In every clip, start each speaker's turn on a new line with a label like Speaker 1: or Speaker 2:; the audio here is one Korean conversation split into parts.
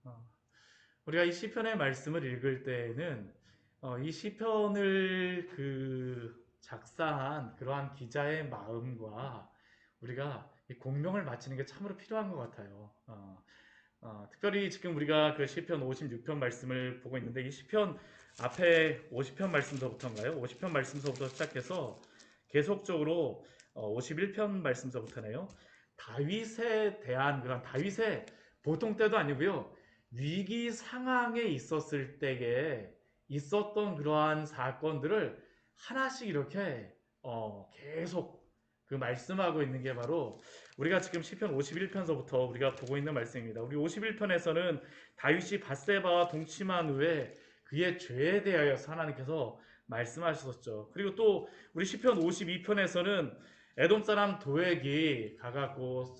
Speaker 1: 어, 우리가 이 시편의 말씀을 읽을 때에는 이 시편을 작사한 그러한 기자의 마음과 우리가 이 공명을 맞추는 게 참으로 필요한 것 같아요. 특별히 지금 우리가 그 시편 56편 말씀을 보고 있는데 이 시편 앞에 50편 말씀서부터인가요? 50편 말씀서부터 시작해서 계속적으로 51편 말씀서부터네요. 다윗에 대한 그런 다윗의 보통 때도 아니고요. 위기 상황에 있었을 때에 있었던 그러한 사건들을 하나씩 이렇게 계속 그 말씀하고 있는 게 바로 우리가 지금 시편 51편서부터 우리가 보고 있는 말씀입니다. 우리 51편에서는 다윗이 밧세바와 동침한 후에 그의 죄에 대하여 하나님께서 말씀하셨었죠. 그리고 또 우리 시편 52편에서는 에돔 사람 도액이 가갖고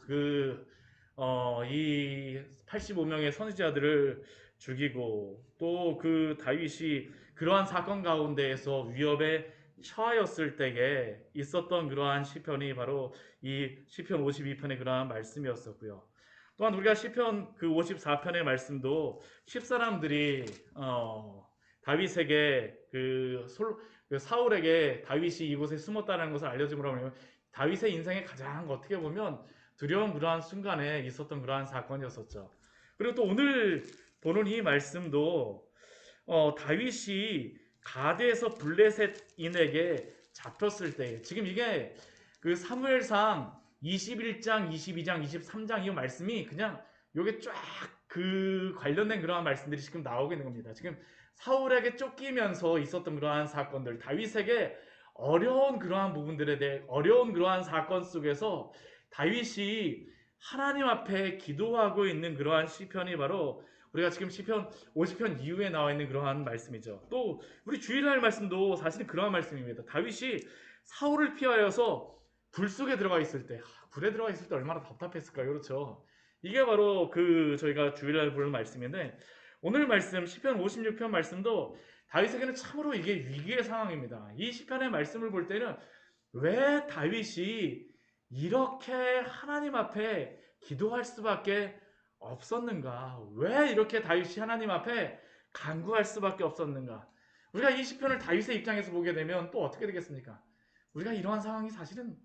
Speaker 1: 이 85명의 선지자들을 죽이고 또 그 다윗이 그러한 사건 가운데에서 위협에 처하였을 때에 있었던 그러한 시편이 바로 이 시편 52편의 그러한 말씀이었었고요. 또한 우리가 시편 그 54편의 말씀도 십사람들이 다윗에게 그 사울에게 다윗이 이곳에 숨었다는 것을 알려줌으로 하면 다윗의 인생에 가장 어떻게 보면 두려운 그러한 순간에 있었던 그러한 사건이었었죠. 그리고 또 오늘 보는 이 말씀도 다윗이 가드에서 블레셋인에게 잡혔을 때 지금 이게 그 사무엘상 21장, 22장, 23장 이 말씀이 그냥 요게 쫙 그 관련된 그러한 말씀들이 지금 나오고 있는 겁니다. 지금 사울에게 쫓기면서 있었던 그러한 사건들, 다윗에게 어려운 그러한 부분들에 대해 어려운 그러한 사건 속에서 다윗이 하나님 앞에 기도하고 있는 그러한 시편이 바로 우리가 지금 시편 50편 이후에 나와 있는 그러한 말씀이죠. 또 우리 주일날 말씀도 사실 그러한 말씀입니다. 다윗이 사울을 피하여서 불 속에 들어가 있을 때, 불에 들어가 있을 때 얼마나 답답했을까요? 그렇죠. 이게 바로 저희가 주일날 보는 말씀인데 오늘 말씀 시편 56편 말씀도 다윗에게는 참으로 이게 위기의 상황입니다. 이 시편의 말씀을 볼 때는 왜 다윗이 이렇게 하나님 앞에 기도할 수밖에 없었는가? 왜 이렇게 다윗이 하나님 앞에 간구할 수밖에 없었는가? 우리가 이 시편을 다윗의 입장에서 보게 되면 또 어떻게 되겠습니까? 우리가 이러한 상황이 사실은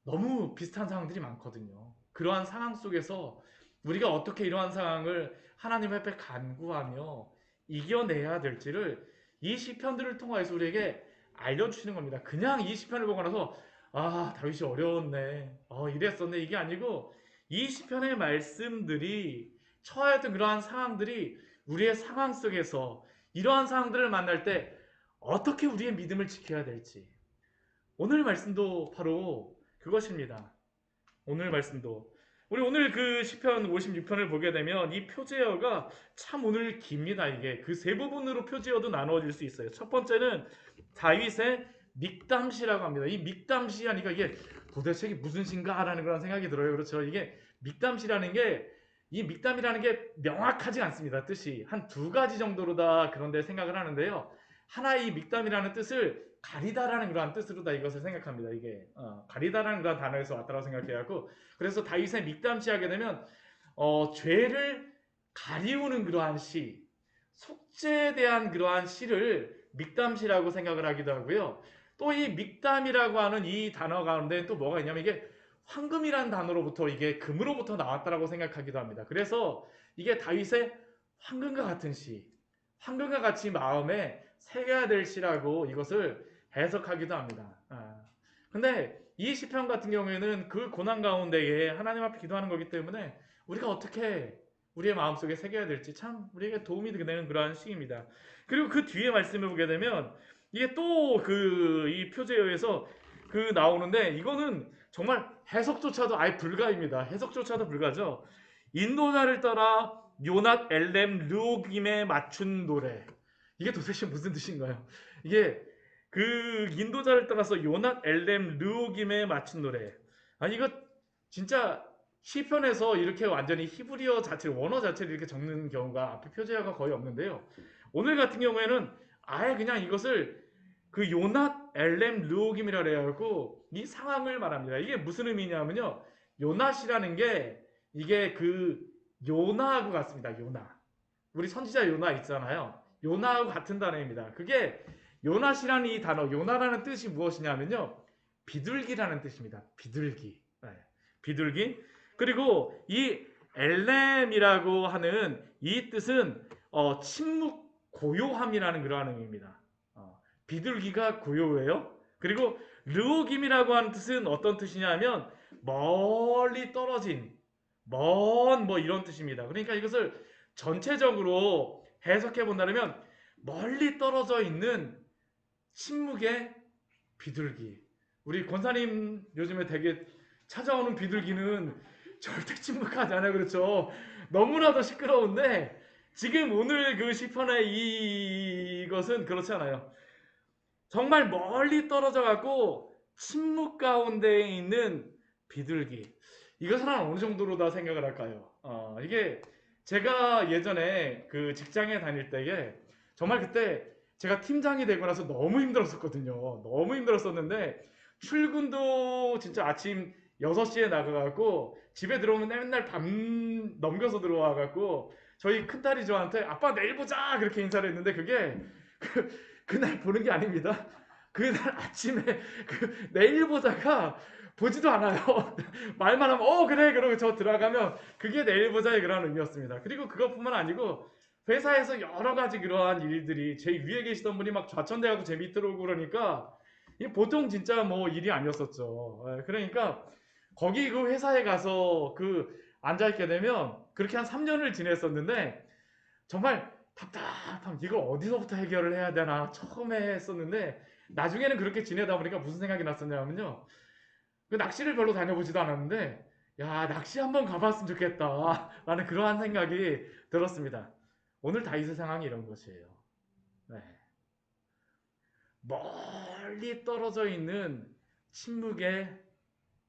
Speaker 1: 너무 비슷한 상황들이 많거든요. 그러한 상황 속에서 우리가 어떻게 이러한 상황을 하나님 앞에 간구하며 이겨내야 될지를 이 시편들을 통해서 우리에게 알려주시는 겁니다. 그냥 이 시편을 보고 나서 다윗이 어려웠네, 이랬었네 이게 아니고 이 시편의 말씀들이 처하였던 그러한 상황들이 우리의 상황 속에서 이러한 상황들을 만날 때 어떻게 우리의 믿음을 지켜야 될지 오늘 말씀도 바로 그것입니다. 오늘 말씀도 우리 오늘 그 시편 56편을 보게 되면 이 표제어가 참 오늘 깁니다. 이게 그 세 부분으로 표제어도 나누어질 수 있어요. 첫 번째는 다윗의 믹담시라고 합니다. 이 믹담시 하니까 이게 도대체 이게 무슨 시인가라는 그런 생각이 들어요. 그렇죠. 이게 믹담시라는 게 이 믹담이라는 게 명확하지 않습니다. 뜻이 한 두 가지 정도로 다 그런데 생각을 하는데요. 하나의 이 믹담이라는 뜻을 가리다라는 그러한 뜻으로 다 이것을 생각합니다. 이게 가리다라는 그런 단어에서 왔다고 생각해갖고 그래서 다윗의 믹담시하게 되면 죄를 가리우는 그러한 시, 속죄에 대한 그러한 시를 믹담시라고 생각을 하기도 하고요. 또 이 믹담이라고 하는 이 단어 가운데 또 뭐가 있냐면 이게 황금이라는 단어로부터 이게 금으로부터 나왔다라고 생각하기도 합니다. 그래서 이게 다윗의 황금과 같은 시, 황금과 같이 마음에 새겨야 될 시라고 이것을 해석하기도 합니다. 근데 이 시편 같은 경우에는 그 고난 가운데에 하나님 앞에 기도하는 거기 때문에 우리가 어떻게 우리의 마음속에 새겨야 될지 참 우리에게 도움이 되는 그러한 시입니다. 그리고 그 뒤에 말씀을 보게 되면 이게 또 이 표제어에서 나오는데 이거는 정말 해석조차도 아예 불가입니다. 해석조차도 불가죠. 인도자를 따라 요낫 엘렘 르옥임에 맞춘 노래. 이게 도대체 무슨 뜻인가요? 이게 인도자를 따라서 요낫 엘렘 르옥임에 맞춘 노래. 이거 진짜 시편에서 이렇게 완전히 히브리어 자체를 원어 자체를 이렇게 적는 경우가 앞에 표제어가 거의 없는데요. 오늘 같은 경우에는 아예 그냥 이것을 요낫 엘렘 르옥임이라 그래갖고 이 상황을 말합니다. 이게 무슨 의미냐면요. 요낫이라는 게 이게 요나하고 같습니다. 요나. 우리 선지자 요나 있잖아요. 요나하고 같은 단어입니다. 그게 요낫이라는 이 단어, 요나라는 뜻이 무엇이냐면요. 비둘기라는 뜻입니다. 비둘기. 네. 비둘기. 그리고 이 엘렘이라고 하는 이 뜻은 침묵 고요함이라는 그러한 의미입니다. 비둘기가 고요해요. 그리고 르오김이라고 하는 뜻은 어떤 뜻이냐면 멀리 떨어진 먼 뭐 이런 뜻입니다. 그러니까 이것을 전체적으로 해석해 본다면 멀리 떨어져 있는 침묵의 비둘기. 우리 권사님 요즘에 되게 찾아오는 비둘기는 절대 침묵하지 않아요. 그렇죠? 너무나도 시끄러운데 지금 오늘 그 시편의 이것은 그렇지 않아요. 정말 멀리 떨어져 갖고 침묵 가운데에 있는 비둘기. 이것은 한 어느 정도로 다 생각을 할까요? 이게 제가 예전에 그 직장에 다닐 때에 정말 그때 제가 팀장이 되고 나서 너무 힘들었었거든요. 너무 힘들었었는데 출근도 진짜 아침 6시에 나가갖고 집에 들어오면 맨날 밤 넘겨서 들어와갖고 저희 큰딸이 저한테 아빠 내일 보자 그렇게 인사를 했는데 그게 그날 보는 게 아닙니다. 그날 아침에 내일 보자가 보지도 않아요. 말만 하면 그래 그러고 저 들어가면 그게 내일 보자의 그런 의미였습니다. 그리고 그것뿐만 아니고 회사에서 여러 가지 그러한 일들이 제 위에 계시던 분이 막 좌천돼가고 제 밑으로 오고 그러니까 보통 진짜 뭐 일이 아니었었죠. 그러니까 거기 그 회사에 가서 앉아있게 되면 그렇게 한 3년을 지냈었는데 정말 답답함 이걸 어디서부터 해결을 해야 되나 처음에 했었는데 나중에는 그렇게 지내다 보니까 무슨 생각이 났었냐면요. 그 낚시를 별로 다녀보지도 않았는데 야 낚시 한번 가봤으면 좋겠다 라는 그러한 생각이 들었습니다. 오늘 다윗의 상황이 이런 것이에요. 네. 멀리 떨어져 있는 침묵의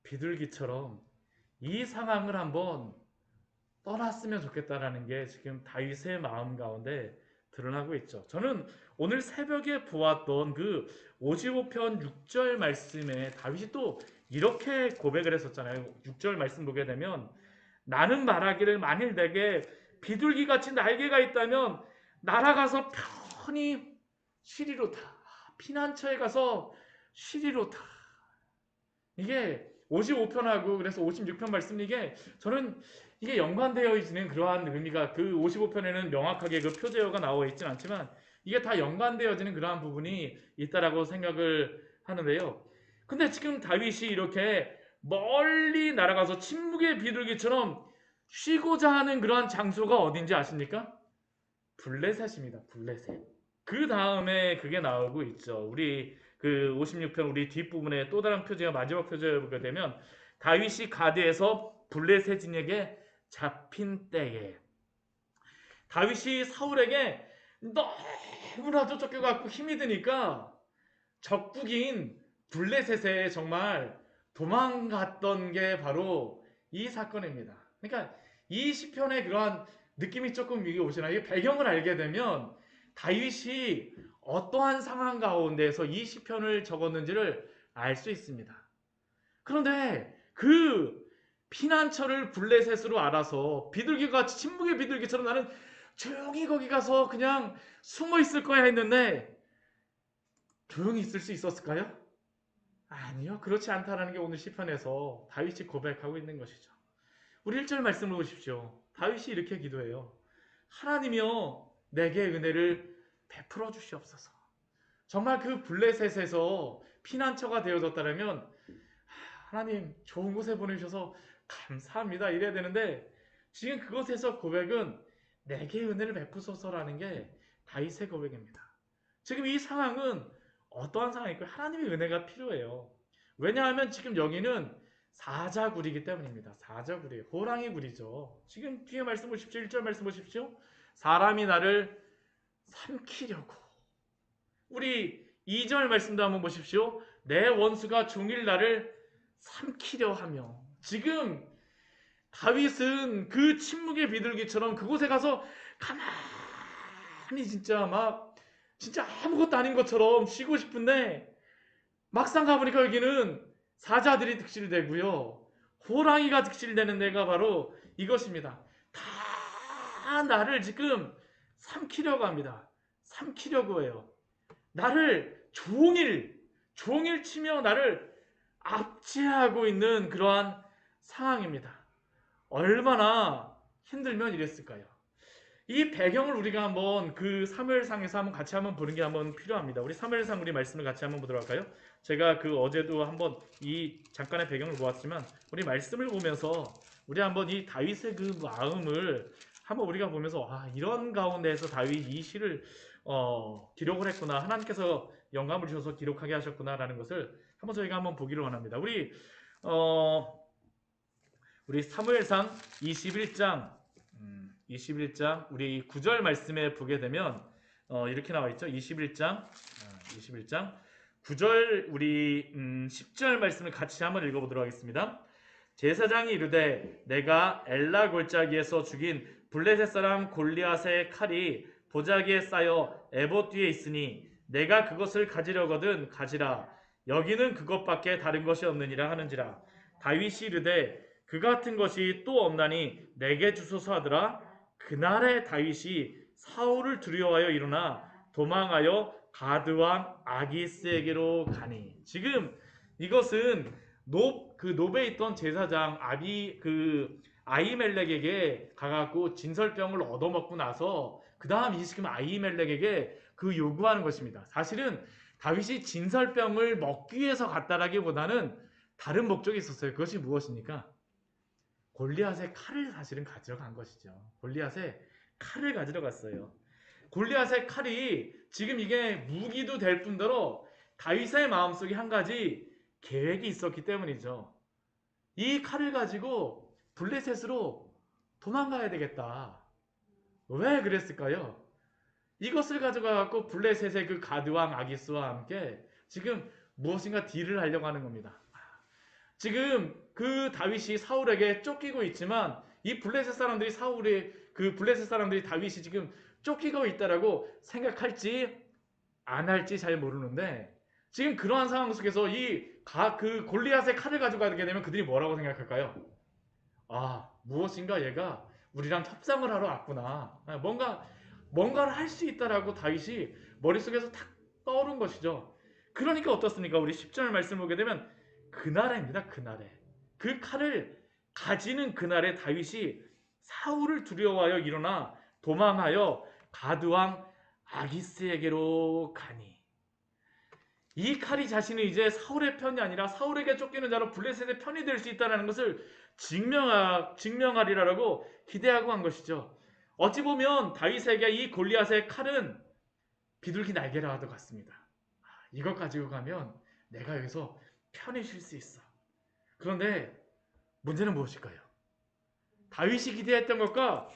Speaker 1: 비둘기처럼 이 상황을 한번 떠났으면 좋겠다라는 게 지금 다윗의 마음 가운데 드러나고 있죠. 저는 오늘 새벽에 보았던 그 55편 6절 말씀에 다윗이 또 이렇게 고백을 했었잖아요. 6절 말씀 보게 되면 나는 말하기를 만일 내게 비둘기같이 날개가 있다면 날아가서 편히 쉬리로다. 피난처에 가서 쉬리로다. 이게 55편하고 그래서 56편 말씀 이게 저는 이게 연관되어 있는 그러한 의미가 그 55편에는 명확하게 그 표제어가 나와 있진 않지만 이게 다 연관되어지는 그러한 부분이 있다라고 생각을 하는데요. 근데 지금 다윗이 이렇게 멀리 날아가서 침묵의 비둘기처럼 쉬고자 하는 그러한 장소가 어딘지 아십니까? 블레셋입니다. 블레셋. 그 다음에 그게 나오고 있죠. 우리 그 56편 우리 뒷부분에 또 다른 표제가 마지막 표제를 보게 되면 다윗이 가드에서 블레셋인에게 잡힌 때에 다윗이 사울에게 너무나도 쫓겨갖고 힘이 드니까 적국인 블레셋에 정말 도망갔던 게 바로 이 사건입니다. 그러니까 이 시편의 그러한 느낌이 조금 이게 오시나요? 이 배경을 알게 되면 다윗이 어떠한 상황 가운데서 이 시편을 적었는지를 알 수 있습니다. 그런데 그 피난처를 블레셋으로 알아서 비둘기같이 침묵의 비둘기처럼 나는 조용히 거기 가서 그냥 숨어 있을 거야 했는데 조용히 있을 수 있었을까요? 아니요. 그렇지 않다라는 게 오늘 시편에서 다윗이 고백하고 있는 것이죠. 우리 1절 말씀을 보십시오. 다윗이 이렇게 기도해요. 하나님이여 내게 은혜를 베풀어 주시옵소서. 정말 그 블레셋에서 피난처가 되어졌다면 하나님 좋은 곳에 보내주셔서 감사합니다 이래야 되는데 지금 그곳에서 고백은 내게 은혜를 베푸소서라는 게 다윗의 고백입니다. 지금 이 상황은 어떠한 상황일까요? 하나님의 은혜가 필요해요. 왜냐하면 지금 여기는 사자굴이기 때문입니다. 사자굴이에요. 호랑이 굴이죠. 지금 뒤에 말씀 보십시오. 1절 말씀 보십시오. 사람이 나를 삼키려고. 우리 2절 말씀도 한번 보십시오. 내 원수가 종일 나를 삼키려 하며. 지금 다윗은 그 침묵의 비둘기처럼 그곳에 가서 가만히 진짜 아무것도 아닌 것처럼 쉬고 싶은데 막상 가보니까 여기는 사자들이 득실되고요. 호랑이가 득실되는 데가 바로 이것입니다. 다 나를 지금 삼키려고 합니다. 삼키려고 해요. 나를 종일 치며 나를 압제하고 있는 그러한 상황입니다. 얼마나 힘들면 이랬을까요? 이 배경을 우리가 한번 그 사무엘상에서 한번 같이 한번 보는 게 한번 필요합니다. 우리 사무엘상 우리 말씀을 같이 한번 보도록 할까요? 제가 그 어제도 한번 이 잠깐의 배경을 보았지만 우리 말씀을 보면서 우리 한번 이 다윗의 그 마음을 한번 우리가 보면서 이런 가운데에서 다윗이 이 시를 기록을 했구나. 하나님께서 영감을 주셔서 기록하게 하셨구나라는 것을 한번 저희가 한번 보기를 원합니다. 우리 사무엘상 21장 우리 9절 말씀에 보게 되면 이렇게 나와 있죠. 21장 9절 우리 10절 말씀을 같이 한번 읽어보도록 하겠습니다. 제사장이 이르되 내가 엘라 골짜기에서 죽인 블레셋 사람 골리앗의 칼이 보자기에 쌓여 에봇 뒤에 있으니 내가 그것을 가지려거든 가지라. 여기는 그것밖에 다른 것이 없느니라 하는지라. 다윗이 이르되 그 같은 것이 또 없나니 내게 주소서 하더라. 그날에 다윗이 사울을 두려워하여 일어나 도망하여 가드왕 아기스에게로 가니. 지금 이것은 노베에 있던 제사장 아히멜렉에게 가갖고 진설병을 얻어먹고 나서 그 다음 이 지금 아히멜렉에게 그 요구하는 것입니다. 사실은 다윗이 진설병을 먹기 위해서 갔다라기보다는 다른 목적이 있었어요. 그것이 무엇입니까? 골리앗의 칼을 사실은 가지러 간 것이죠. 골리앗의 칼을 가지러 갔어요. 골리앗의 칼이 지금 이게 무기도 될 뿐더러 다윗의 마음속에 한 가지 계획이 있었기 때문이죠. 이 칼을 가지고 블레셋으로 도망가야 되겠다. 왜 그랬을까요? 이것을 가져가갖고 블레셋의 그 가드왕 아기스와 함께 지금 무엇인가 딜을 하려고 하는 겁니다. 지금 그 다윗이 사울에게 쫓기고 있지만 이 블레셋 사람들이 다윗이 지금 쫓기고 있다라고 생각할지 안 할지 잘 모르는데 지금 그러한 상황 속에서 그 골리앗의 칼을 가져가게 되면 그들이 뭐라고 생각할까요? 무엇인가 얘가 우리랑 협상을 하러 왔구나. 뭔가를 할 수 있다라고 다윗이 머릿속에서 탁 떠오른 것이죠. 그러니까 어떻습니까? 우리 10절 말씀 보게 되면 그날입니다. 그날에 그 칼을 가지는 그날에 다윗이 사울을 두려워하여 일어나 도망하여 가드왕 아기스에게로 가니. 이 칼이 자신은 이제 사울의 편이 아니라 사울에게 쫓기는 자로 블레셋의 편이 될 수 있다는 것을 증명하리라고 기대하고 한 것이죠. 어찌 보면 다윗에게 이 골리앗의 칼은 비둘기 날개라와 같습니다. 이것 가지고 가면 내가 여기서 편히 쉴 수 있어. 그런데 문제는 무엇일까요? 다윗이 기대했던 것과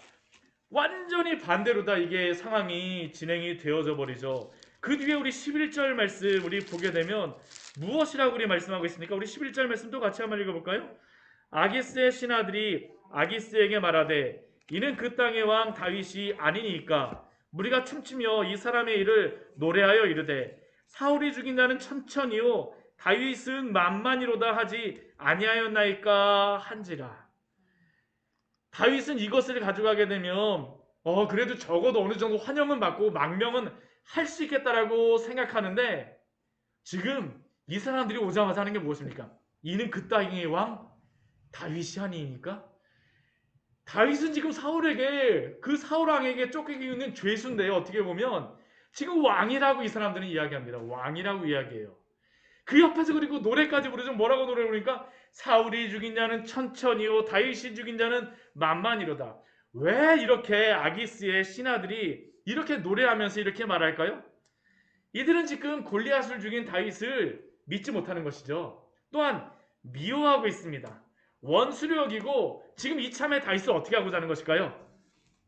Speaker 1: 완전히 반대로다 이게 상황이 진행이 되어져 버리죠. 그 뒤에 우리 11절 말씀 우리 보게 되면 무엇이라고 우리 말씀하고 있습니까? 우리 11절 말씀도 같이 한번 읽어볼까요? 아기스의 신하들이 아기스에게 말하되 이는 그 땅의 왕 다윗이 아니니까 우리가 춤추며 이 사람의 일을 노래하여 이르되 사울이 죽인 자는 천천히요 다윗은 만만이로다 하지 아니하였나이까 한지라. 다윗은 이것을 가져가게 되면 그래도 적어도 어느 정도 환영은 받고 망명은 할 수 있겠다라고 생각하는데 지금 이 사람들이 오자마자 하는 게 무엇입니까? 이는 그 땅의 왕 다윗이 아니니까. 다윗은 지금 그 사울 왕에게 쫓기고 있는 죄수인데 어떻게 보면 지금 왕이라고 이 사람들은 이야기합니다. 왕이라고 이야기해요. 그 옆에서 그리고 노래까지 부르죠. 뭐라고 노래 부르니까 사울이 죽인 자는 천천히요 다윗이 죽인 자는 만만이로다. 왜 이렇게 아기스의 신하들이 이렇게 노래하면서 이렇게 말할까요? 이들은 지금 골리앗을 죽인 다윗을 믿지 못하는 것이죠. 또한 미워하고 있습니다. 원수로 여기고 지금 이참에 다윗을 어떻게 하고자 하는 것일까요?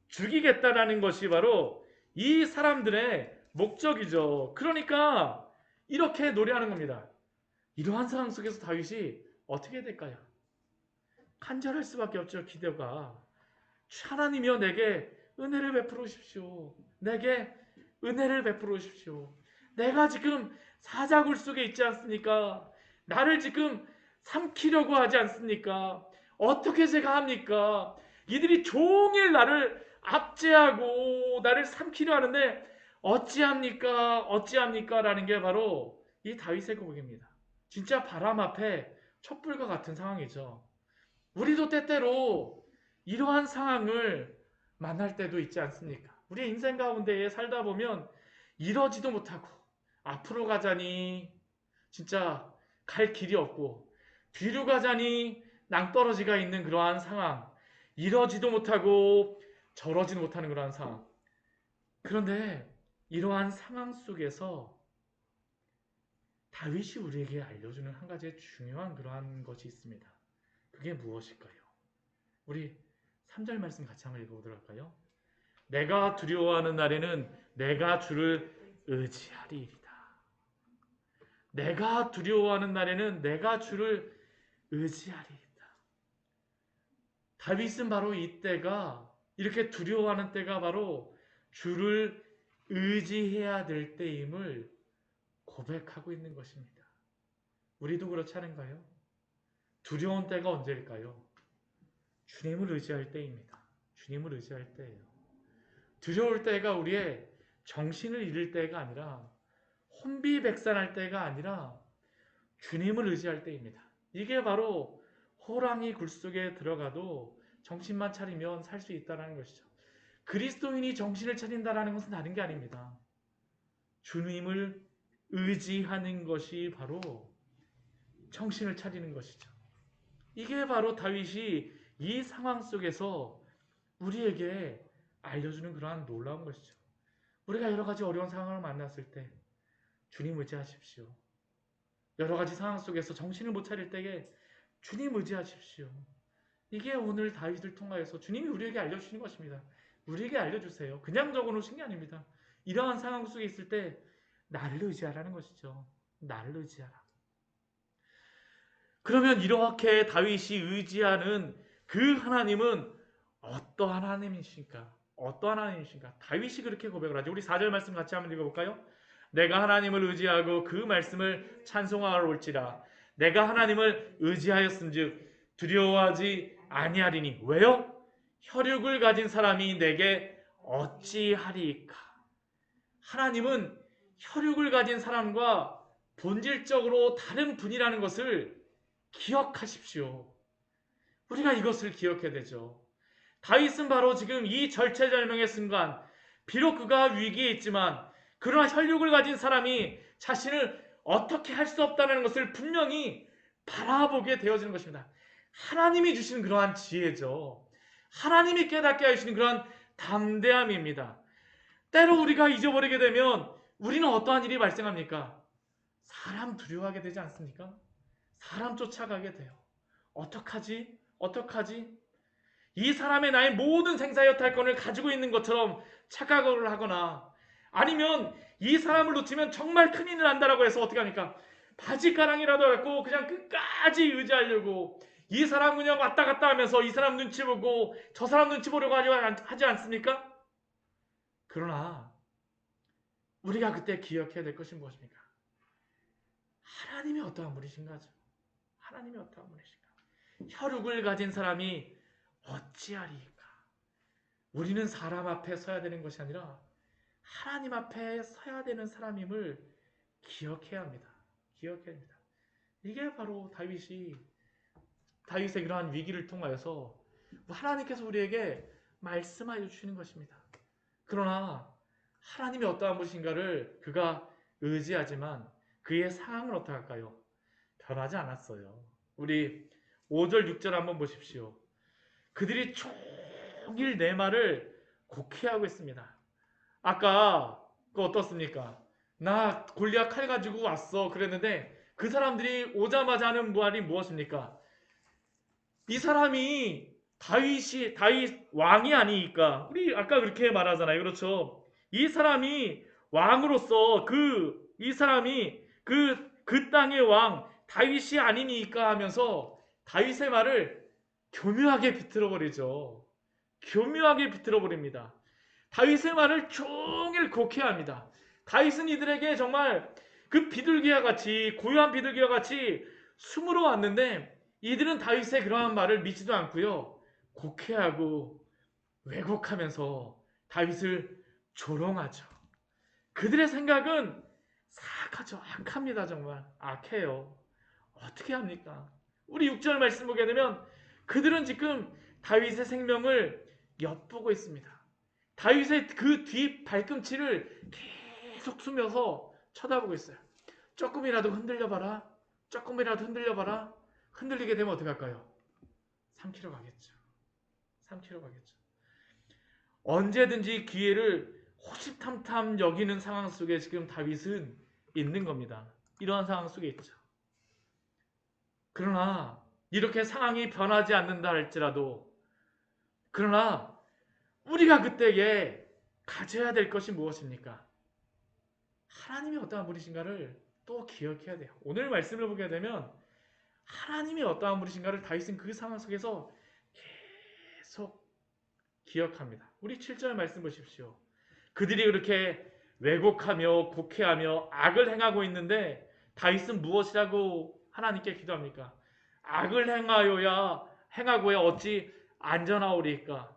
Speaker 1: 죽이겠다라는 것이 바로 이 사람들의 목적이죠. 그러니까 이렇게 노래하는 겁니다. 이러한 상황 속에서 다윗이 어떻게 될까요? 간절할 수밖에 없죠. 기도가 하나님이여 내게 은혜를 베풀어 주십시오. 내게 은혜를 베풀어 주십시오. 내가 지금 사자굴 속에 있지 않습니까? 나를 지금 삼키려고 하지 않습니까? 어떻게 제가 합니까? 이들이 종일 나를 압제하고 나를 삼키려 하는데 어찌합니까? 어찌합니까? 라는 게 바로 이 다윗의 고백입니다. 진짜 바람 앞에 촛불과 같은 상황이죠. 우리도 때때로 이러한 상황을 만날 때도 있지 않습니까? 우리 인생 가운데에 살다 보면 이러지도 못하고 앞으로 가자니 진짜 갈 길이 없고 뒤로 가자니 낭떠러지가 있는 그러한 상황, 이러지도 못하고 저러지도 못하는 그러한 상황. 그런데 이러한 상황 속에서 다윗이 우리에게 알려주는 한 가지의 중요한 그러한 것이 있습니다. 그게 무엇일까요? 우리 3절 말씀 같이 한번 읽어보도록 할까요? 내가 두려워하는 날에는 내가 주를 의지하리이다. 내가 두려워하는 날에는 내가 주를 의지하리이다. 다윗은 바로 이때가, 이렇게 두려워하는 때가 바로 주를 의지해야 될 때임을 고백하고 있는 것입니다. 우리도 그렇지 않은가요? 두려운 때가 언제일까요? 주님을 의지할 때입니다. 주님을 의지할 때예요. 두려울 때가 우리의 정신을 잃을 때가 아니라, 혼비백산할 때가 아니라 주님을 의지할 때입니다. 이게 바로 호랑이 굴 속에 들어가도 정신만 차리면 살 수 있다는 것이죠. 그리스도인이 정신을 차린다는 것은 다른 게 아닙니다. 주님을 의지하는 것이 바로 정신을 차리는 것이죠. 이게 바로 다윗이 이 상황 속에서 우리에게 알려주는 그러한 놀라운 것이죠. 우리가 여러 가지 어려운 상황을 만났을 때 주님 의지하십시오. 여러 가지 상황 속에서 정신을 못 차릴 때에 주님 의지하십시오. 이게 오늘 다윗을 통하여서 주님이 우리에게 알려주시는 것입니다. 우리에게 알려주세요. 그냥 적어놓으신 게 아닙니다. 이러한 상황 속에 있을 때 나를 의지하라는 것이죠. 나를 의지하라. 그러면 이렇게 다윗이 의지하는 그 하나님은 어떠한 하나님이신가? 어떠한 하나님이신가? 다윗이 그렇게 고백을 하죠. 우리 4절 말씀 같이 한번 읽어볼까요? 내가 하나님을 의지하고 그 말씀을 찬송하러 올지라. 내가 하나님을 의지하였은즉 두려워하지 아니하리니. 왜요? 혈육을 가진 사람이 내게 어찌하리이까? 하나님은 혈육을 가진 사람과 본질적으로 다른 분이라는 것을 기억하십시오. 우리가 이것을 기억해야 되죠. 다윗은 바로 지금 이 절체절명의 순간, 비록 그가 위기에 있지만 그러나 혈육을 가진 사람이 자신을 어떻게 할 수 없다는 것을 분명히 바라보게 되어지는 것입니다. 하나님이 주신 그러한 지혜죠. 하나님이 깨닫게 하시는 그러한 담대함입니다. 때로 우리가 잊어버리게 되면 우리는 어떠한 일이 발생합니까? 사람 두려워하게 되지 않습니까? 사람 쫓아가게 돼요. 어떡하지? 어떡하지? 이 사람의 나의 모든 생사여탈권을 가지고 있는 것처럼 착각을 하거나, 아니면 이 사람을 놓치면 정말 큰일이 난다라고 해서 어떻게 합니까? 바지가랑이라도 갖고 그냥 끝까지 의지하려고, 이 사람 그냥 왔다 갔다 하면서 이 사람 눈치 보고 저 사람 눈치 보려고 하지 않습니까? 그러나 우리가 그때 기억해야 될 것이 무엇입니까? 하나님이 어떠한 분이신가죠? 하나님이 어떠한 분이신가? 혈육을 가진 사람이 어찌하리까? 우리는 사람 앞에 서야 되는 것이 아니라 하나님 앞에 서야 되는 사람임을 기억해야 합니다. 기억해야 합니다. 이게 바로 다윗의 그러한 위기를 통하여서 하나님께서 우리에게 말씀하여 주시는 것입니다. 그러나 하나님이 어떠한 분이신가를 그가 의지하지만 그의 상황은 어떡할까요? 변하지 않았어요. 우리 5절 6절 한번 보십시오. 그들이 종일 내 말을 곡해하고 있습니다. 아까 그 어떻습니까? 나 골리앗 칼 가지고 왔어 그랬는데 그 사람들이 오자마자 하는 말이 무엇입니까? 이 사람이 다윗 왕이 아니니까, 우리 아까 그렇게 말하잖아요. 그렇죠? 이 사람이 왕으로서 이 사람이 그 땅의 왕 다윗이 아니니까 하면서 다윗의 말을 교묘하게 비틀어 버리죠. 교묘하게 비틀어 버립니다. 다윗의 말을 종일 곡해합니다. 다윗은 이들에게 정말 그 비둘기와 같이, 고요한 비둘기와 같이 숨으러 왔는데 이들은 다윗의 그러한 말을 믿지도 않고요, 곡해하고 왜곡하면서 다윗을 조롱하죠. 그들의 생각은 사악하죠. 악합니다. 정말 악해요. 어떻게 합니까? 우리 6절 말씀 보게 되면 그들은 지금 다윗의 생명을 엿보고 있습니다. 다윗의 그 뒤 발꿈치를 계속 숨겨서 쳐다보고 있어요. 조금이라도 흔들려봐라. 조금이라도 흔들려봐라. 흔들리게 되면 어떻게 할까요? 3km 가겠죠. 3km 가겠죠. 언제든지 기회를 호시탐탐 여기는 상황 속에 지금 다윗은 있는 겁니다. 이러한 상황 속에 있죠. 그러나 이렇게 상황이 변하지 않는다 할지라도, 그러나 우리가 그때에 가져야 될 것이 무엇입니까? 하나님이 어떠한 분이신가를 또 기억해야 돼요. 오늘 말씀을 보게 되면 하나님이 어떠한 분이신가를 다윗은 그 상황 속에서 계속 기억합니다. 우리 7절 말씀 보십시오. 그들이 그렇게 왜곡하며 곡해하며 악을 행하고 있는데 다윗은 무엇이라고 하나님께 기도합니까? 악을 행하고야 어찌 안전하오리까?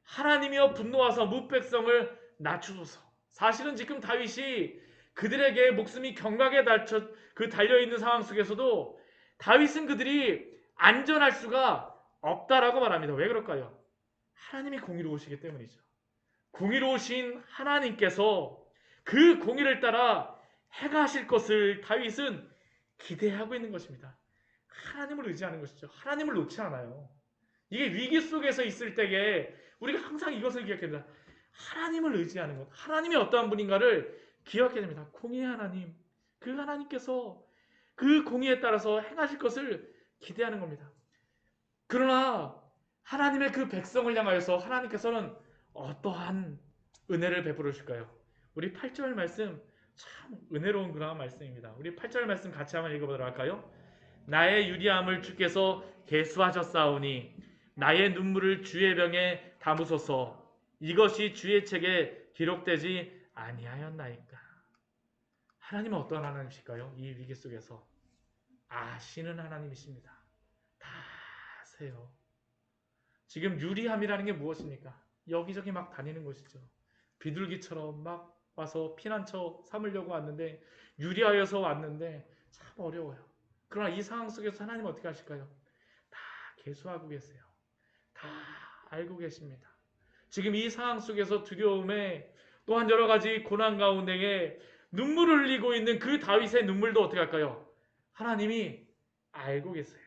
Speaker 1: 하나님이여 분노하사 무백성을 낮추소서. 사실은 지금 다윗이 그들에게 목숨이 경각에 달려있는 상황 속에서도 다윗은 그들이 안전할 수가 없다라고 말합니다. 왜 그럴까요? 하나님이 공의로우시기 때문이죠. 공의로우신 하나님께서 그 공의를 따라 행하실 것을 다윗은 기대하고 있는 것입니다. 하나님을 의지하는 것이죠. 하나님을 놓지 않아요. 이게 위기 속에서 있을 때에 우리가 항상 이것을 기억해야 됩니다. 하나님을 의지하는 것, 하나님이 어떠한 분인가를 기억해야 됩니다. 공의의 하나님, 그 하나님께서 그 공의에 따라서 행하실 것을 기대하는 겁니다. 그러나 하나님의 그 백성을 향하여서 하나님께서는 어떠한 은혜를 베풀으실까요? 우리 8절 말씀 참 은혜로운 그런 말씀입니다. 우리 8절 말씀 같이 한번 읽어보도록 할까요? 나의 유리함을 주께서 계수하셨사오니 나의 눈물을 주의 병에 담으소서. 이것이 주의 책에 기록되지 아니하였나이까. 하나님은 어떠한 하나님이실까요? 이 위기 속에서 아시는 하나님이십니다. 다 아세요. 지금 유리함이라는 게 무엇입니까? 여기저기 막 다니는 것이죠. 비둘기처럼 막 와서 피난처 삼으려고 왔는데, 유리하여서 왔는데 참 어려워요. 그러나 이 상황 속에서 하나님 어떻게 하실까요? 다 계수하고 계세요. 다 알고 계십니다. 지금 이 상황 속에서 두려움에 또한 여러 가지 고난 가운데에 눈물을 흘리고 있는 그 다윗의 눈물도 어떻게 할까요? 하나님이 알고 계세요.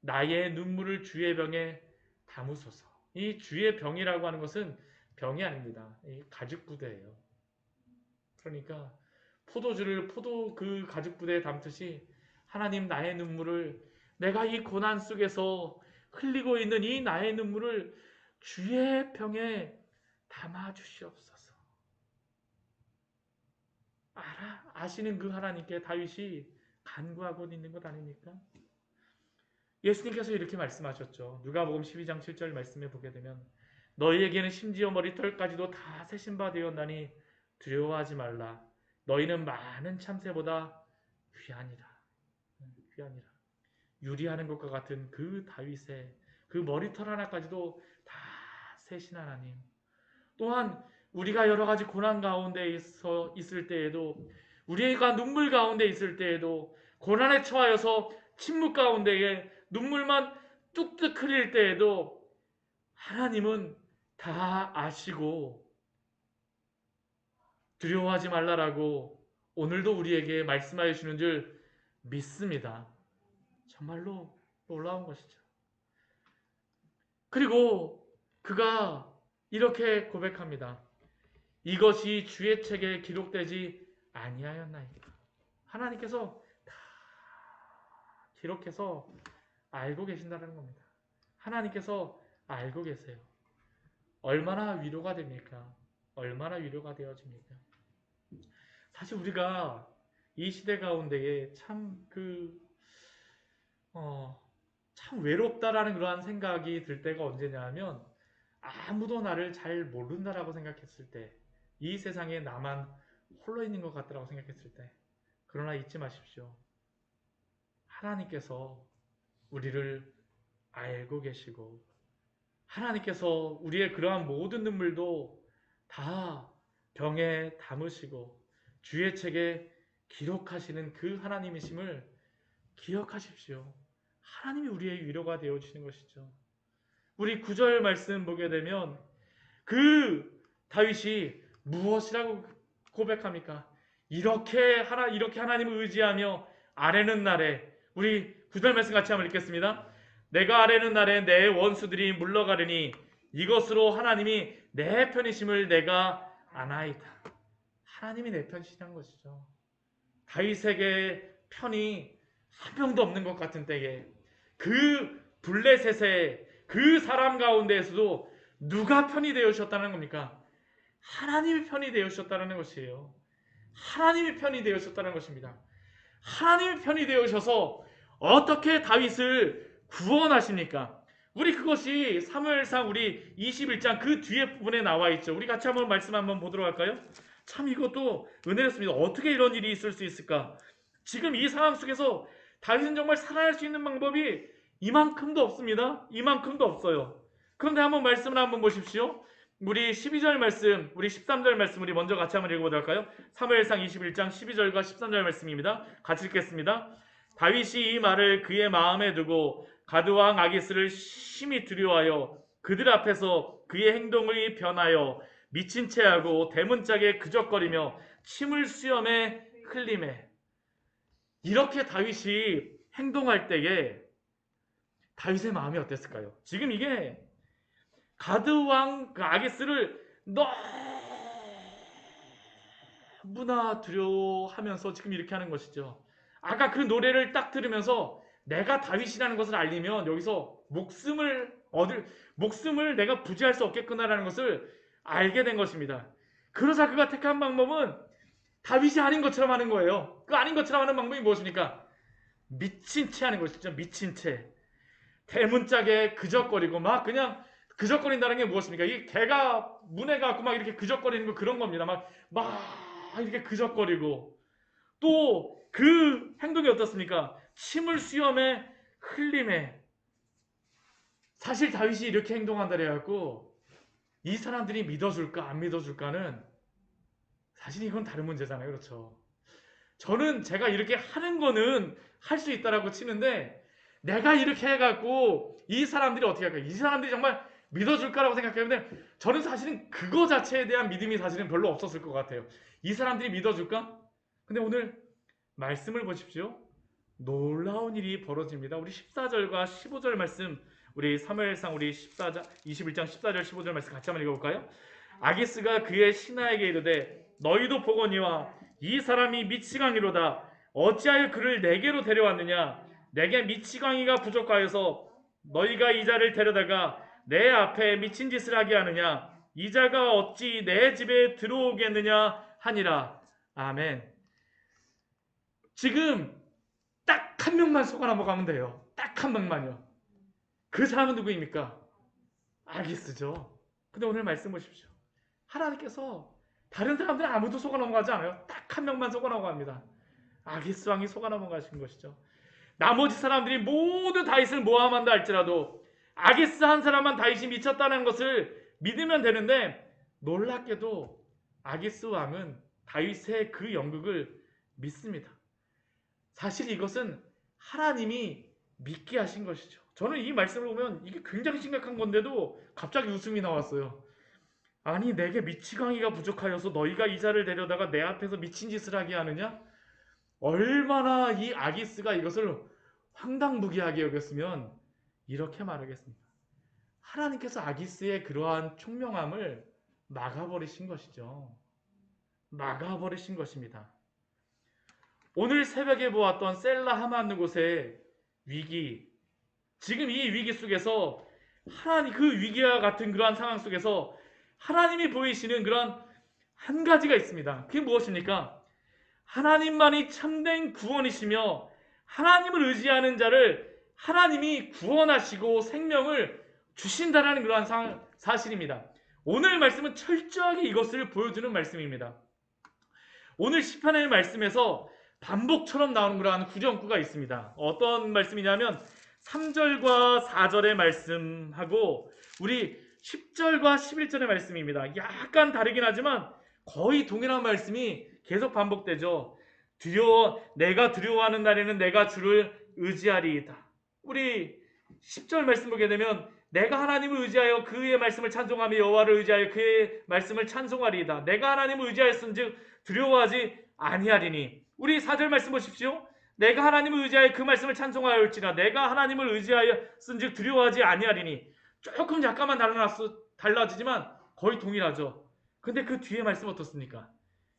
Speaker 1: 나의 눈물을 주의 병에 담으소서. 이 주의 병이라고 하는 것은 병이 아닙니다. 이 가죽 부대예요. 그러니까 포도주를 그 가죽 부대에 담듯이 하나님 나의 눈물을, 내가 이 고난 속에서 흘리고 있는 이 나의 눈물을 주의 병에 담아 주시옵소서. 아시는 그 하나님께 다윗이 간구하고 있는 것 아닙니까? 예수님께서 이렇게 말씀하셨죠. 누가복음 12장 7절 말씀에 보게 되면 너희에게는 심지어 머리털까지도 다 세신 바 되었나니 두려워하지 말라. 너희는 많은 참새보다 귀하니라. 귀하니라. 유리하는 것과 같은 그 다윗의 그 머리털 하나까지도 다 세신 하나님. 또한 우리가 여러 가지 고난 가운데 있을 때에도, 우리가 눈물 가운데 있을 때에도, 고난에 처하여서 침묵 가운데에 눈물만 뚝뚝 흘릴 때에도 하나님은 다 아시고 두려워하지 말라라고 오늘도 우리에게 말씀하여 주시는 줄 믿습니다. 정말로 놀라운 것이죠. 그리고 그가 이렇게 고백합니다. 이것이 주의 책에 기록되지 아니하였나이까. 하나님께서 다 기록해서 알고 계신다는 겁니다. 하나님께서 알고 계세요. 얼마나 위로가 됩니까? 얼마나 위로가 되어집니까? 사실 우리가 이 시대 가운데에 참 외롭다라는 그러한 생각이 들 때가 언제냐 하면, 아무도 나를 잘 모른다라고 생각했을 때, 이 세상에 나만 홀로 있는 것 같다라고 생각했을 때. 그러나 잊지 마십시오. 하나님께서 우리를 알고 계시고 하나님께서 우리의 그러한 모든 눈물도 다 병에 담으시고 주의 책에 기록하시는 그 하나님이심을 기억하십시오. 하나님이 우리의 위로가 되어주시는 것이죠. 우리 9절 말씀 보게 되면 그 다윗이 무엇이라고 고백합니까? 이렇게 하나님을 의지하며 아뢰는 날에, 우리 9절 말씀 같이 한번 읽겠습니다. 내가 아뢰는 날에 내 원수들이 물러가려니 이것으로 하나님이 내 편이심을 내가 아나이다. 하나님이 내 편이시란 것이죠. 다윗에게 편이 한 명도 없는 것 같은 때에 그 블레셋의 그 사람 가운데에서도 누가 편이 되어주셨다는 겁니까? 하나님이 편이 되어주셨다는 것이에요. 하나님이 편이 되어주셨다는 것입니다. 하나님이 편이 되어주셔서 어떻게 다윗을 구원하십니까? 우리 그것이 사무엘상 우리 21장 그 뒤에 부분에 나와 있죠. 우리 같이 한번 말씀 한번 보도록 할까요? 참 이것도 은혜였습니다. 어떻게 이런 일이 있을 수 있을까? 지금 이 상황 속에서 다윗은 정말 살아날 수 있는 방법이 이만큼도 없습니다. 이만큼도 없어요. 그런데 한번 말씀을 한번 보십시오. 우리 12절 말씀, 우리 13절 말씀 우리 먼저 같이 한번 읽어보도록 할까요? 사무엘상 21장 12절과 13절 말씀입니다. 같이 읽겠습니다. 다윗이 이 말을 그의 마음에 두고 가드왕 아기스를 심히 두려워하여 그들 앞에서 그의 행동을 변하여 미친 채하고 대문짝에 그적거리며 침을 수염에 흘리매. 이렇게 다윗이 행동할 때에 다윗의 마음이 어땠을까요? 지금 이게 가드왕 그 아기스를 너무나 두려워하면서 지금 이렇게 하는 것이죠. 아까 그 노래를 딱 들으면서 내가 다윗이라는 것을 알리면 여기서 목숨을 내가 부지할 수 없겠구나라는 것을 알게 된 것입니다. 그러자 그가 택한 방법은 다윗이 아닌 것처럼 하는 거예요. 그 아닌 것처럼 하는 방법이 무엇입니까? 미친 채 하는 것이죠. 미친 채. 대문짝에 그적거리고 막 그냥 그적거린다는 게 무엇입니까? 이 개가 문에 갖고 막 이렇게 그적거리는 거 그런 겁니다. 막 이렇게 그적거리고 또 그 행동이 어떻습니까? 침을 수염에 흘림에. 사실 다윗이 이렇게 행동한다 그래갖고 이 사람들이 믿어줄까 안 믿어줄까는 사실 이건 다른 문제잖아요. 그렇죠? 저는 제가 이렇게 하는 거는 할 수 있다라고 치는데 내가 이렇게 해갖고 이 사람들이 어떻게 할까? 이 사람들이 정말 믿어줄까라고 생각했는데 저는 사실은 그거 자체에 대한 믿음이 사실은 별로 없었을 것 같아요. 이 사람들이 믿어줄까? 근데 오늘 말씀을 보십시오. 놀라운 일이 벌어집니다. 우리 14절과 15절 말씀, 우리 사무엘상 우리 21장 14절 15절 말씀 같이 한번 읽어볼까요? 아기스가 그의 신하에게 이르되 너희도 보거니와 이 사람이 미치광이로다. 어찌하여 그를 내게로 데려왔느냐? 내게 미치광이가 부족하여서 너희가 이 자를 데려다가 내 앞에 미친 짓을 하게 하느냐? 이 자가 어찌 내 집에 들어오겠느냐 하니라. 아멘. 지금 딱 한 명만 속아 넘어가면 돼요. 딱 한 명만요. 그 사람은 누구입니까? 아기스죠. 근데 오늘 말씀 보십시오. 하나님께서 다른 사람들은 아무도 속아 넘어가지 않아요. 딱 한 명만 속아 넘어갑니다. 아기스 왕이 속아 넘어가신 것이죠. 나머지 사람들이 모두 다윗을 모함한다 할지라도 아기스 한 사람만 다윗이 미쳤다는 것을 믿으면 되는데 놀랍게도 아기스 왕은 다윗의 그 연극을 믿습니다. 사실 이것은 하나님이 믿게 하신 것이죠. 저는 이 말씀을 보면 이게 굉장히 심각한 건데도 갑자기 웃음이 나왔어요. 아니 내게 미치광이가 부족하여서 너희가 이 자를 데려다가 내 앞에서 미친 짓을 하게 하느냐? 얼마나 이 아기스가 이것을 황당무계하게 여겼으면 이렇게 말하겠습니다. 하나님께서 아기스의 그러한 총명함을 막아버리신 것이죠. 막아버리신 것입니다. 오늘 새벽에 보았던 셀라 하만 곳의 위기, 지금 이 위기 속에서 하나님 그 위기와 같은 그러한 상황 속에서 하나님이 보이시는 그런 한 가지가 있습니다. 그게 무엇입니까? 하나님만이 참된 구원이시며 하나님을 의지하는 자를 하나님이 구원하시고 생명을 주신다라는 그러한 사실입니다. 오늘 말씀은 철저하게 이것을 보여주는 말씀입니다. 오늘 시편의 말씀에서 반복처럼 나오는 그러한 구정구가 있습니다. 어떤 말씀이냐면 3절과 4절의 말씀하고 우리 10절과 11절의 말씀입니다. 약간 다르긴 하지만 거의 동일한 말씀이 계속 반복되죠. 내가 두려워하는 날에는 내가 주를 의지하리이다. 우리 10절 말씀 보게 되면 내가 하나님을 의지하여 그의 말씀을 찬송하며 여호와를 의지하여 그의 말씀을 찬송하리이다. 내가 하나님을 의지하였은즉 두려워하지 아니하리니. 우리 4절 말씀 보십시오. 내가 하나님을 의지하여 그 말씀을 찬송하였을지라 내가 하나님을 의지하였은즉 두려워하지 아니하리니. 조금 약간만 달라지지만 거의 동일하죠. 근데 그 뒤에 말씀 어떻습니까?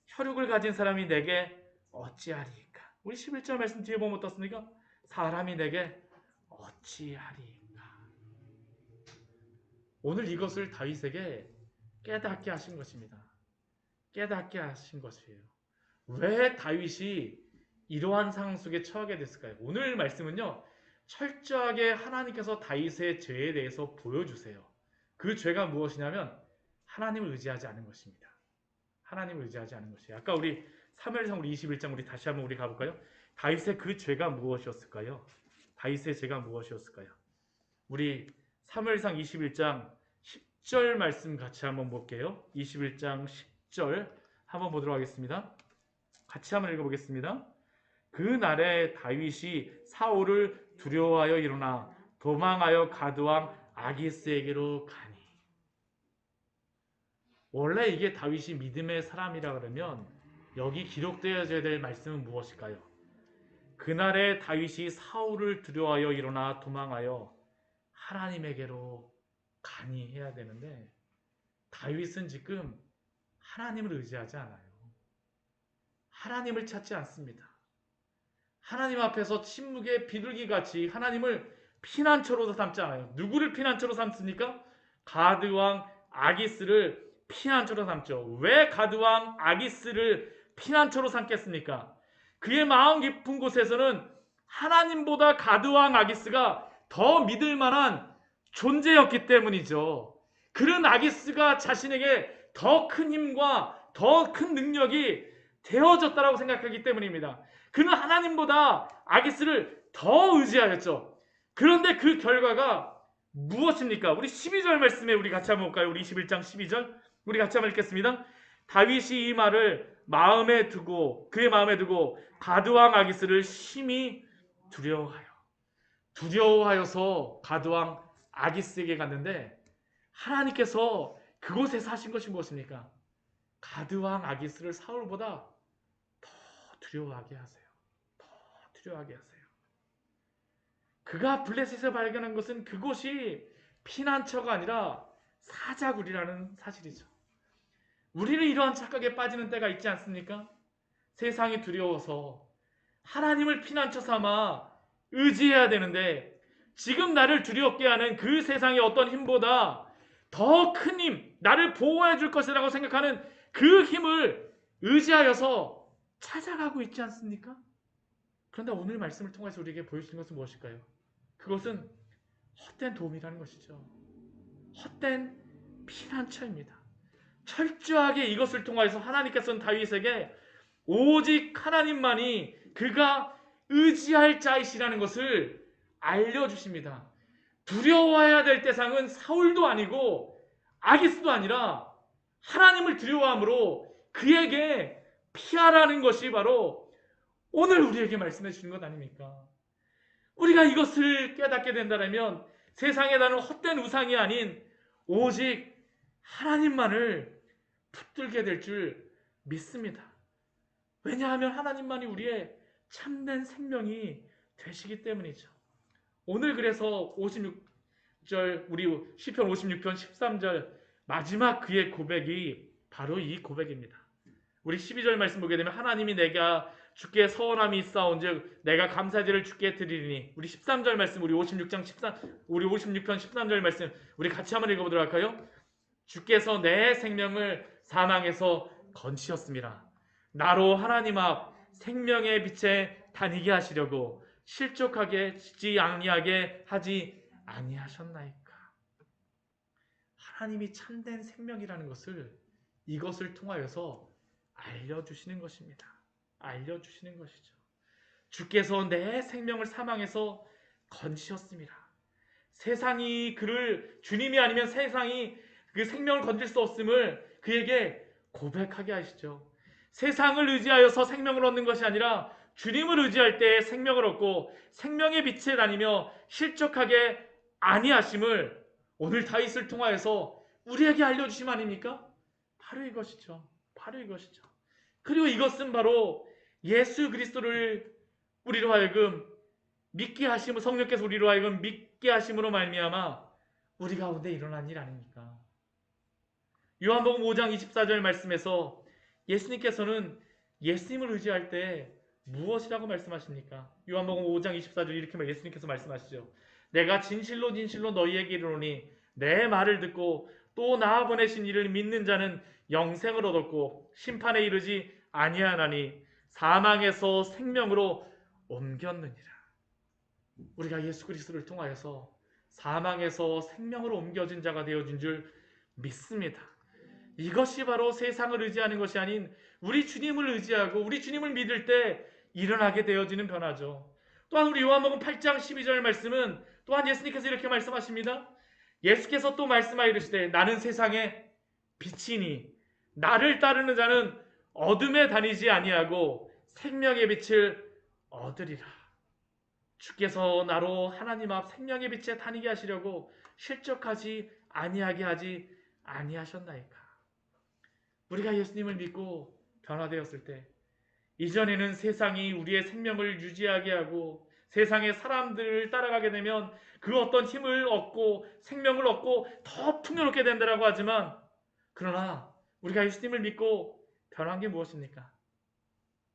Speaker 1: 혈육을 가진 사람이 내게 어찌하리까? 우리 11절 말씀 뒤에 보면 어떻습니까? 사람이 내게 어찌하리까? 오늘 이것을 다윗에게 깨닫게 하신 것입니다. 깨닫게 하신 것이에요. 왜 다윗이 이러한 상황 속에 처하게 됐을까요? 오늘 말씀은요, 철저하게 하나님께서 다윗의 죄에 대해서 보여주세요. 그 죄가 무엇이냐면 하나님을 의지하지 않은 것입니다. 하나님을 의지하지 않은 것이에요. 아까 우리 사무엘상 우리 21장 우리 다시 한번 우리 가볼까요? 다윗의 그 죄가 무엇이었을까요? 다윗의 죄가 무엇이었을까요? 우리 사무엘상 21장 10절 말씀 같이 한번 볼게요. 21장 10절 한번 보도록 하겠습니다. 같이 한번 읽어보겠습니다. 그날에 다윗이 사울을 두려워하여 일어나 도망하여 가드왕 아기스에게로 가니. 원래 이게 다윗이 믿음의 사람이라 그러면 여기 기록되어져야 될 말씀은 무엇일까요? 그날에 다윗이 사울을 두려워하여 일어나 도망하여 하나님에게로 가니 해야 되는데 다윗은 지금 하나님을 의지하지 않아요. 하나님을 찾지 않습니다. 하나님 앞에서 침묵의 비둘기같이 하나님을 피난처로 삼지 않아요. 누구를 피난처로 삼습니까? 가드왕 아기스를 피난처로 삼죠. 왜 가드왕 아기스를 피난처로 삼겠습니까? 그의 마음 깊은 곳에서는 하나님보다 가드왕 아기스가 더 믿을 만한 존재였기 때문이죠. 그런 아기스가 자신에게 더 큰 힘과 더 큰 능력이 되어졌다고 생각하기 때문입니다. 그는 하나님보다 아기스를 더 의지하였죠. 그런데 그 결과가 무엇입니까? 우리 12절 말씀에 우리 같이 한번 볼까요? 우리 21장 12절 우리 같이 한번 읽겠습니다. 다윗이 이 말을 그의 마음에 두고 가드왕 아기스를 심히 두려워하여서 가드왕 아기스에게 갔는데 하나님께서 그곳에서 하신 것이 무엇입니까? 가드왕 아기스를 사울보다 더 두려워하게 하세요. 더 두려워하게 하세요. 그가 블레셋에서 발견한 것은 그곳이 피난처가 아니라 사자굴이라는 사실이죠. 우리는 이러한 착각에 빠지는 때가 있지 않습니까? 세상이 두려워서 하나님을 피난처 삼아 의지해야 되는데 지금 나를 두렵게 하는 그 세상의 어떤 힘보다 더 큰 힘, 나를 보호해 줄 것이라고 생각하는 그 힘을 의지하여서 찾아가고 있지 않습니까? 그런데 오늘 말씀을 통해서 우리에게 보여주는 것은 무엇일까요? 그것은 헛된 도움이라는 것이죠. 헛된 피난처입니다. 철저하게 이것을 통해서 하나님께서는 다윗에게 오직 하나님만이 그가 의지할 자이시라는 것을 알려주십니다. 두려워해야 될 대상은 사울도 아니고 아기스도 아니라 하나님을 두려워함으로 그에게 피하라는 것이 바로 오늘 우리에게 말씀해 주는 것 아닙니까? 우리가 이것을 깨닫게 된다면 세상에 나는 헛된 우상이 아닌 오직 하나님만을 붙들게 될 줄 믿습니다. 왜냐하면 하나님만이 우리의 참된 생명이 되시기 때문이죠. 오늘 그래서 56절 우리 시편 56편 13절 마지막 그의 고백이 바로 이 고백입니다. 우리 12절 말씀 보게 되면 하나님이 내가 주께 서원함이 있사온즉 내가 감사제를 주께 드리리니. 우리 13절 말씀 우리 56편 13절 말씀 우리 같이 한번 읽어보도록 할까요? 주께서 내 생명을 사망에서 건지셨습니다. 나로 하나님 앞 생명의 빛에 다니게 하시려고 실족하지 아니하게 하지 아니하셨나이까. 하나님이 참된 생명이라는 것을 이것을 통하여서 알려주시는 것입니다. 알려주시는 것이죠. 주께서 내 생명을 사망에서 건지셨습니다. 세상이 그를 주님이 아니면 세상이 그 생명을 건질 수 없음을 그에게 고백하게 하시죠. 세상을 의지하여서 생명을 얻는 것이 아니라 주님을 의지할 때 생명을 얻고 생명의 빛에 다니며 실족하게 아니하심을 오늘 다윗을 통하여서 우리에게 알려주심 아닙니까? 바로 이것이죠. 바로 이것이죠. 그리고 이것은 바로 예수 그리스도를 우리로 하여금 믿게 하심으로, 성령께서 우리로 하여금 믿게 하심으로 말미암아 우리 가운데 일어난 일 아닙니까? 요한복음 5장 24절 말씀에서 예수님께서는 예수님을 의지할 때 무엇이라고 말씀하십니까? 요한복음 5장 24절 이렇게 예수님께서 말씀하시죠. 내가 진실로 진실로 너희에게 이르노니 내 말을 듣고 또 나 보내신 이를 믿는 자는 영생을 얻었고 심판에 이르지 아니하나니 사망에서 생명으로 옮겼느니라. 우리가 예수 그리스도를 통하여서 사망에서 생명으로 옮겨진 자가 되어진 줄 믿습니다. 이것이 바로 세상을 의지하는 것이 아닌 우리 주님을 의지하고 우리 주님을 믿을 때 일어나게 되어지는 변화죠. 또한 우리 요한복음 8장 12절 말씀은 또한 예수님께서 이렇게 말씀하십니다. 예수께서 또 말씀하여 이르시되 나는 세상의 빛이니 나를 따르는 자는 어둠에 다니지 아니하고 생명의 빛을 얻으리라. 주께서 나로 하나님 앞 생명의 빛에 다니게 하시려고 실족하지 아니하게 하지 아니하셨나이까. 우리가 예수님을 믿고 변화되었을 때 이전에는 세상이 우리의 생명을 유지하게 하고 세상의 사람들을 따라가게 되면 그 어떤 힘을 얻고 생명을 얻고 더 풍요롭게 된다라고 하지만 그러나 우리가 예수님을 믿고 변한 게 무엇입니까?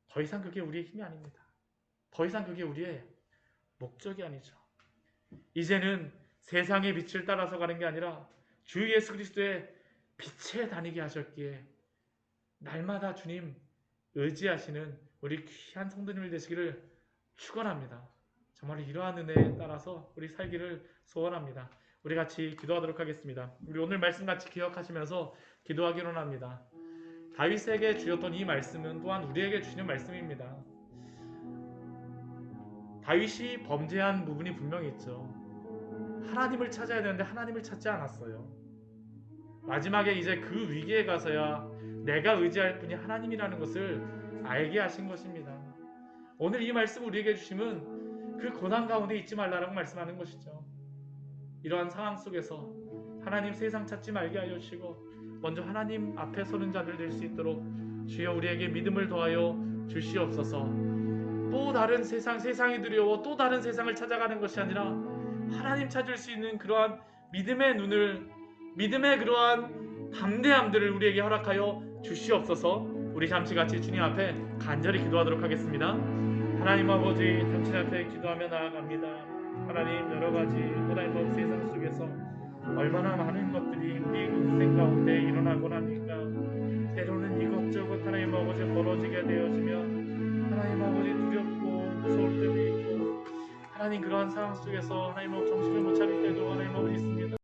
Speaker 1: 더 이상 그게 우리의 힘이 아닙니다. 더 이상 그게 우리의 목적이 아니죠. 이제는 세상의 빛을 따라서 가는 게 아니라 주 예수 그리스도의 빛에 다니게 하셨기에 날마다 주님 의지하시는 우리 귀한 성도님들 되시기를 축원합니다. 정말 이러한 은혜에 따라서 우리 살기를 소원합니다. 우리 같이 기도하도록 하겠습니다. 우리 오늘 말씀 같이 기억하시면서 기도하기로 합니다. 다윗에게 주셨던 이 말씀은 또한 우리에게 주시는 말씀입니다. 다윗이 범죄한 부분이 분명히 있죠. 하나님을 찾아야 되는데 하나님을 찾지 않았어요. 마지막에 이제 그 위기에 가서야 내가 의지할 분이 하나님이라는 것을 알게 하신 것입니다. 오늘 이 말씀 우리에게 주심은 그 고난 가운데 있지 말라라고 말씀하는 것이죠. 이러한 상황 속에서 하나님 세상 찾지 말게 하여 주시고 먼저 하나님 앞에 서는 자들 될 수 있도록 주여 우리에게 믿음을 더하여 주시옵소서. 또 다른 세상이 두려워 또 다른 세상을 찾아가는 것이 아니라 하나님 찾을 수 있는 그러한 믿음의 눈을, 믿음의 그러한 담대함들을 우리에게 허락하여 주시옵소서. 우리 잠시 같이 주님 앞에 간절히 기도하도록 하겠습니다. 하나님 아버지, 당신 앞에 기도하며 나아갑니다. 하나님, 여러 가지 하나님 세상 속에서 얼마나 많은 것들이 우리 인생 가운데 일어나곤 합니까? 때로는 이것저것 하나님 아버지 벌어지게 되어지면 하나님 아버지 두렵고 무서울 때도 있고 하나님 그러한 상황 속에서 하나님 아버지 정신을 못 차릴 때도 하나님 아버지 있습니다.